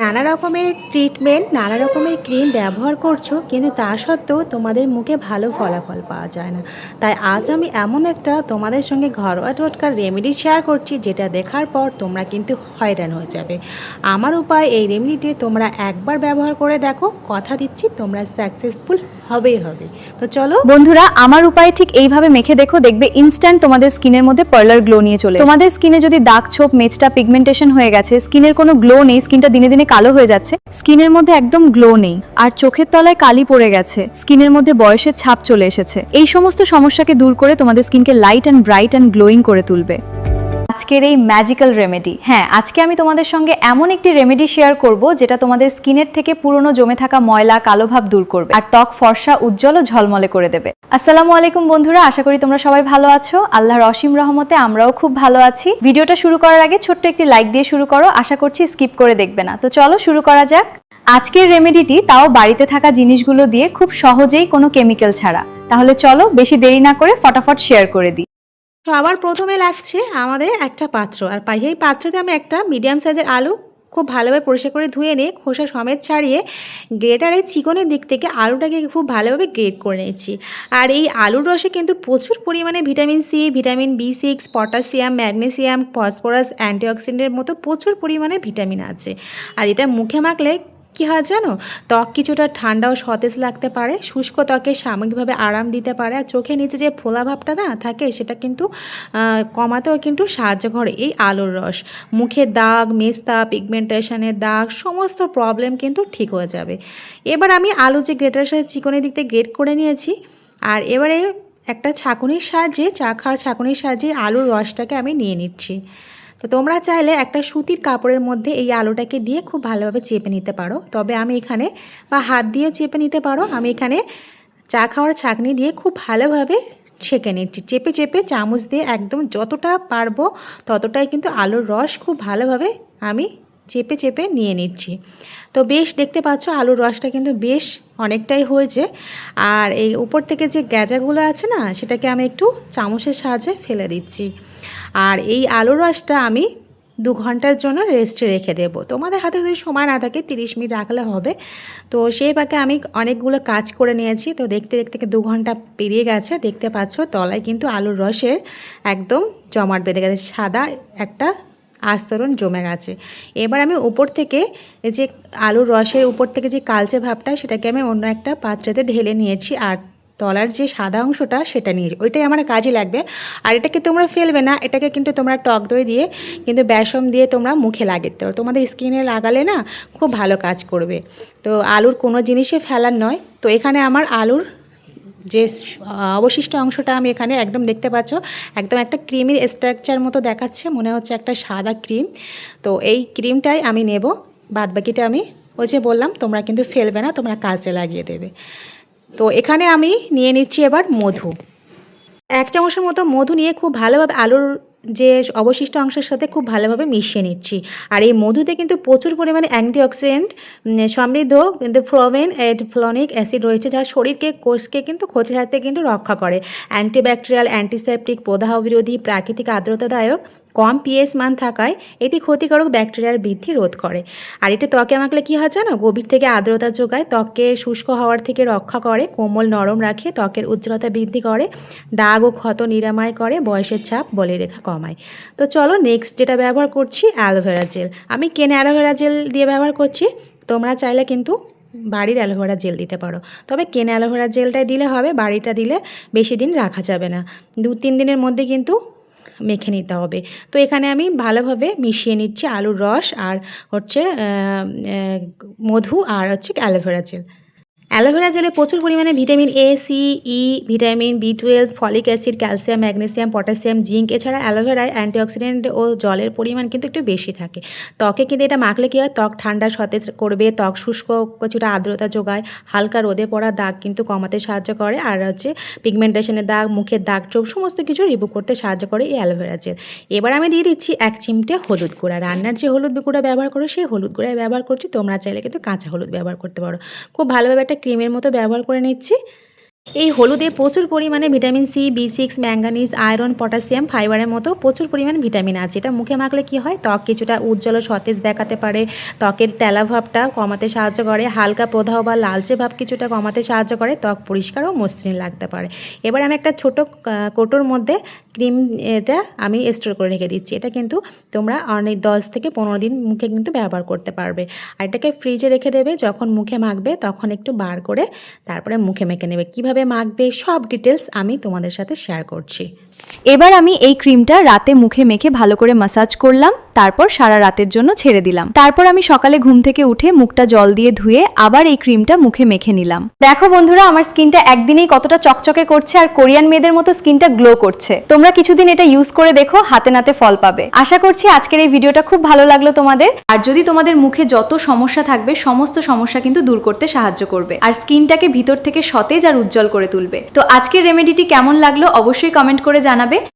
নানা রকমের ট্রিটমেন্ট, নানা রকমের ক্রিম ব্যবহার করছো, কিন্তু তা সত্ত্বেও তোমাদের মুখে ভালো ফলাফল পাওয়া যায় না। তাই আজ আমি এমন একটা তোমাদের সঙ্গে ঘরোয়া টোটকার রেমেডি শেয়ার করছি, যেটা দেখার পর তোমরা কিন্তু হয়রান হয়ে যাবে। আমার উপায় এই রেমেডিটি তোমরা একবার ব্যবহার করে দেখো, কথা দিচ্ছি তোমরা সাকসেসফুল হবেই হবে। তো চলো বন্ধুরা, আমার উপায়ে ঠিক এইভাবে মেখে দেখো, দেখবে ইনস্ট্যান্ট তোমাদের স্কিনের মধ্যে পার্লার গ্লো নিয়ে চলে। তোমাদের স্কিনে যদি দাগ ছোপ, মেচটা, পিগমেন্টেশন হয়ে গেছে, স্কিনের কোনো গ্লো নেই, স্কিনটা দিনে দিনে কালো হয়ে যাচ্ছে, স্কিনের মধ্যে একদম গ্লো নেই, আর চোখের তলায় কালি পড়ে গেছে, স্কিনের মধ্যে বয়সের ছাপ চলে এসেছে, এই সমস্ত সমস্যাকে দূর করে তোমাদের স্কিনকে light and bright and glowing করে তুলবে আজকের এই ম্যাজিক্যাল রেমেডি। হ্যাঁ, আজকে আমি তোমাদের সঙ্গে এমন একটি রেমেডি শেয়ার করব, যেটা তোমাদের স্কিনের থেকে পুরনো জমে থাকা ময়লা, কালো ভাব দূর করবে আর ত্বক ফর্সা, উজ্জ্বল ও ঝলমলে করে দেবে। আসসালামু আলাইকুম বন্ধুরা, আশা করি তোমরা সবাই ভালো আছো। আল্লাহর অসীম রহমতে আমরাও খুব ভালো আছি। ভিডিওটা শুরু করার আগে ছোট্ট একটি লাইক দিয়ে শুরু করো, আশা করছি স্কিপ করে দেখবে না। তো চলো শুরু করা যাক। আজকের রেমেডিটি তাও বাড়িতে থাকা জিনিসগুলো দিয়ে, খুব সহজেই, কোনো কেমিক্যাল ছাড়া। তাহলে চলো বেশি দেরি না করে ফটাফট শেয়ার করে দিই। তো আবার প্রথমে লাগছে আমাদের একটা পাত্র, আর এই পাত্রতে আমি একটা মিডিয়াম সাইজের আলু খুব ভালোভাবে পরিষ্কার করে ধুয়ে নিয়ে খোসা সমেত ছাড়িয়ে গ্রেটারের চিকনের দিক থেকে আলুটাকে খুব ভালোভাবে গ্রেট করে নিয়েছি। আর এই আলুর রসে কিন্তু প্রচুর পরিমাণে ভিটামিন সি, ভিটামিন বি6, পটাশিয়াম, ম্যাগনেসিয়াম, ফসফরাস, অ্যান্টিঅক্সিডেন্টের মতো প্রচুর পরিমাণে ভিটামিন আছে। আর এটা মুখে মাখলে কী হয় জানো, ত্বক কিছুটা ঠান্ডা ও সতেজ লাগতে পারে, শুষ্ক ত্বকে সাময়িকভাবে আরাম দিতে পারে, আর চোখের নিচে যে ফোলা ভাবটা না থাকে সেটা কিন্তু কমাতেও কিন্তু সাহায্য করে এই আলুর রস। মুখের দাগ, মেস্তা, পিগমেন্টেশনের দাগ, সমস্ত প্রবলেম কিন্তু ঠিক হয়ে যাবে। এবার আমি আলু যে গ্রেটারের সাথে চিকনের দিক থেকে গ্রেট করে নিয়েছি, আর এবারে একটা ছাঁকুনির সাহায্যে, ছাঁকুনির সাহায্যে আলুর রসটাকে আমি নিয়ে নিচ্ছি। তো তোমরা চাইলে একটা সুতির কাপড়ের মধ্যে এই আলুটাকে দিয়ে খুব ভালোভাবে চেপে নিতে পারো, তবে আমি এখানে বা হাত দিয়ে চেপে নিতে পারো, আমি এখানে চা খাওয়ার ছাঁকনি দিয়ে খুব ভালোভাবে ছেঁকে নিচ্ছি। চেপে চেপে চামচ দিয়ে একদম যতটা পারবো ততটাই কিন্তু আলুর রস খুব ভালোভাবে আমি চেপে চেপে নিয়ে নিচ্ছি। তো বেশ দেখতে পাচ্ছ আলুর রসটা কিন্তু বেশ অনেকটাই হয়েছে। আর এই উপর থেকে যে গ্যাজাগুলো আছে না, সেটাকে আমি একটু চামচের সাহায্যে ফেলে দিচ্ছি। আর এই আলুর রসটা আমি 2 ঘন্টার জন্য রেস্টে রেখে দেবো। তোমাদের হাতে যদি সময় না থাকে 30 মিনিট রাখলে হবে। তো সেই পাকে আমি অনেকগুলো কাজ করে নিয়েছি। তো দেখতে দেখতে 2 ঘন্টা পেরিয়ে গেছে, দেখতে পাচ্ছ তলায় কিন্তু আলুর রসের একদম জমাট বেঁধে গেছে, সাদা একটা আস্তরণ জমে গেছে। এবার আমি উপর থেকে এই যে আলুর রসের উপর থেকে যে কালচে ভাবটা, সেটাকে আমি অন্য একটা পাত্রেতে ঢেলে নিয়েছি, আর তলার যে সাদা অংশটা সেটা নিয়েছি, ওইটাই আমার কাজে লাগবে। আর এটাকে তোমরা ফেলবে না, এটাকে কিন্তু তোমরা টক দই দিয়ে কিন্তু বেসন দিয়ে তোমরা মুখে লাগাতে পারো, তোমাদের স্কিনে লাগালে না খুব ভালো কাজ করবে। তো আলুর কোনো জিনিসই ফেলার নয়। তো এখানে আমার আলুর যে অবশিষ্ট অংশটা আমি এখানে একদম দেখতে পাচ্ছ, একদম একটা ক্রিমের স্ট্রাকচার মতো দেখাচ্ছে, মনে হচ্ছে একটা সাদা ক্রিম। তো এই ক্রিমটাই আমি নেব, বাদবাকিটা আমি ওই যে বললাম তোমরা কিন্তু ফেলবে না, তোমরা কাজে লাগিয়ে দেবে। তো এখানে আমি নিয়ে নিচ্ছি এবার মধু, 1 চামচের মতো মধু নিয়ে খুব ভালোভাবে আলুর যে অবশিষ্ট অংশের সাথে খুব ভালোভাবে মিশিয়ে নিচ্ছি। আর এই মধুতে কিন্তু প্রচুর পরিমাণে অ্যান্টিঅক্সিডেন্ট সমৃদ্ধ কিন্তু ফ্লোনিক অ্যাসিড রয়েছে, যা শরীরকে, কোষকে কিন্তু ক্ষতির হাত থেকে কিন্তু রক্ষা করে। অ্যান্টিব্যাকটেরিয়াল, অ্যান্টিসেপটিক, প্রদাহ বিরোধী, প্রাকৃতিক আর্দ্রতাদায়ক, কম পিএইচ মান থাকায় এটি ক্ষতিকারক ব্যাকটেরিয়ার বৃদ্ধি রোধ করে। আর এটি ত্বকে মাখলে কী হয় জানো, গভীর থেকে আর্দ্রতা যোগায়, ত্বককে শুষ্ক হওয়ার থেকে রক্ষা করে, কোমল নরম রাখে, ত্বকের উজ্জ্বলতা বৃদ্ধি করে, দাগ ও ক্ষত নিরাময় করে, বয়সের ছাপ, বলিরেখা কমায়। তো চলো নেক্সট যেটা ব্যবহার করছি, অ্যালোভেরা জেল। আমি কেনে অ্যালোভেরা জেল দিয়ে ব্যবহার করছি, তোমরা চাইলে কিন্তু বাড়ির অ্যালোভেরা জেল দিতে পারো, তবে কেনে অ্যালোভেরা জেলটাই দিলে হবে, বাড়িটা দিলে বেশি দিন রাখা যাবে না, 2-3 দিনের মধ্যে কিন্তু মেখে নিতে হবে। তো এখানে আমি ভালোভাবে মিশিয়ে নিচ্ছি আলুর রস আর হচ্ছে মধু আর হচ্ছে অ্যালোভেরা জেল। অ্যালোভেরা জেলে প্রচুর পরিমাণে vitamin A, C, E, vitamin বি12, folic acid, calcium, magnesium, potassium, zinc, এছাড়া অ্যালোভেরায় অ্যান্টিঅক্সিডেন্ট ও জলের পরিমাণ কিন্তু একটু বেশি থাকে। ত্বকে কিন্তু এটা মাখলে কী হয়, ত্বক ঠান্ডা সতেজ করবে, ত্বক শুষ্ক, কিছুটা আর্দ্রতা যোগায়, হালকা রোদে পড়া দাগ কিন্তু কমাতে সাহায্য করে, আর হচ্ছে পিগমেন্টেশনের দাগ, মুখের দাগ ছোপ সমস্ত কিছু রিমুভ করতে সাহায্য করে এই অ্যালোভেরা জেল। এবার আমি দিয়ে দিচ্ছি 1 চিমটে হলুদ গুঁড়া, রান্নার যে হলুদ গুঁড়া ব্যবহার করো সেই হলুদ গুঁড়াই ব্যবহার করছি, তোমরা চাইলে কিন্তু কাঁচা হলুদ ব্যবহার করতে পারো। খুব ভালোভাবে একটা ক্রিমের মতো ব্যবহার করে নিচ্ছি। এই হলুদে প্রচুর পরিমাণে vitamin C, B6, manganese, iron, potassium, ফাইবারের মতো প্রচুর পরিমাণে ভিটামিন আছে। এটা মুখে মাখলে কি হয়, ত্বক কিছুটা উজ্জ্বল ও সতেজ দেখাতে পারে, ত্বকের তেলাভাবটা কমাতে সাহায্য করে, হালকা প্রদাহ বা লালচে ভাব কিছুটা কমাতে সাহায্য করে, ত্বক পরিষ্কার ও মসৃণ লাগতে পারে। এবার আমি একটা ছোট কৌটোর মধ্যে ক্রিম এটা আমি স্টোর করে রেখে দিচ্ছি। এটা কিন্তু তোমরা অনেক 10 থেকে 15 দিন মুখে কিন্তু ব্যবহার করতে পারবে। আর এটাকে ফ্রিজে রেখে দেবে, যখন মুখে মাখবে তখন একটু বার করে তারপরে মুখে মেখে নেবে। কিভাবে মাখবে সব ডিটেলস আমি তোমাদের সাথে শেয়ার করছি। এবার আমি এই ক্রিমটা রাতে মুখে মেখে ভালো করে ম্যাসাজ করলাম, তারপর সারা রাতের জন্য ছেড়ে দিলাম। তারপর আমি সকালে ঘুম থেকে উঠে মুখটা জল দিয়ে ধুয়ে আবার এই ক্রিমটা মুখে মেখে নিলাম। দেখো বন্ধুরা, আমার স্কিনটা একদিনেই কতটা চকচকে করছে আর কোরিয়ান মেয়েদের মতো স্কিনটা গ্লো করছে। তোমরা কিছুদিন এটা ইউজ করে দেখো, হাতে নাতে ফল পাবে। আশা করছি আজকের এই ভিডিওটা খুব ভালো লাগলো তোমাদের। আর যদি তোমাদের মুখে যত সমস্যা থাকবে সমস্ত সমস্যা কিন্তু দূর করতে সাহায্য করবে আর স্কিনটাকে ভিতর থেকে সতেজ আর উজ্জ্বল করে তুলবে। তো আজকের রেমেডিটি কেমন লাগলো অবশ্যই কমেন্ট করে জানাবে।